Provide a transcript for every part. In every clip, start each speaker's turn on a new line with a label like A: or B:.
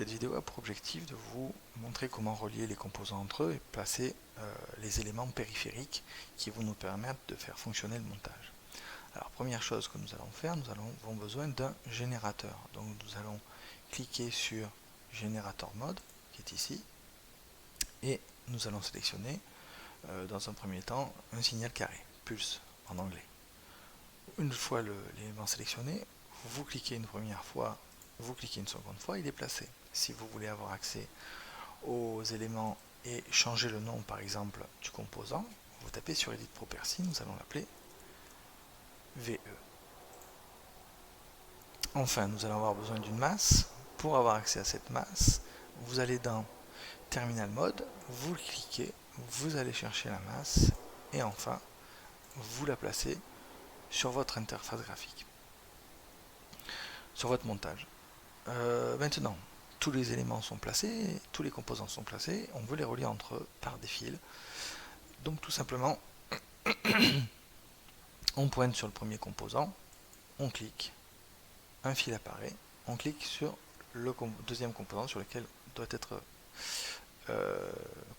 A: Cette vidéo a pour objectif de vous montrer comment relier les composants entre eux et placer les éléments périphériques qui vont nous permettre de faire fonctionner le montage. Alors première chose que nous allons faire, nous avons besoin d'un générateur. Donc nous allons cliquer sur générateur mode qui est ici et nous allons sélectionner dans un premier temps un signal carré, pulse en anglais. Une fois l'élément sélectionné, vous cliquez une première fois, vous cliquez une seconde fois, il est placé. Si vous voulez avoir accès aux éléments et changer le nom par exemple du composant, vous tapez sur Edit Property, nous allons l'appeler VE. Enfin, nous allons avoir besoin d'une masse. Pour avoir accès à cette masse, vous allez dans Terminal Mode, vous cliquez, vous allez chercher la masse et enfin, vous la placez sur votre interface graphique, sur votre montage. Maintenant, tous les éléments sont placés, tous les composants sont placés, on veut les relier entre eux par des fils. Donc tout simplement, on pointe sur le premier composant, on clique, un fil apparaît, on clique sur le deuxième composant sur lequel doit être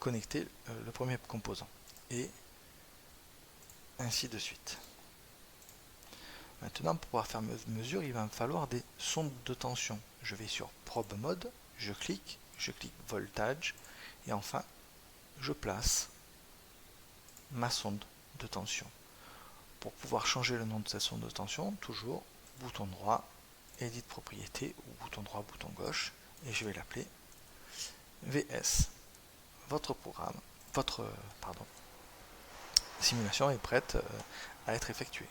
A: connecté le premier composant, et ainsi de suite. Maintenant, pour pouvoir faire mesure, il va me falloir des sondes de tension. Je vais sur Probe Mode, je clique Voltage, et enfin, je place ma sonde de tension. Pour pouvoir changer le nom de cette sonde de tension, toujours bouton droit, Edit Propriété, ou bouton droit, bouton gauche, et je vais l'appeler VS. Votre simulation est prête à être effectuée.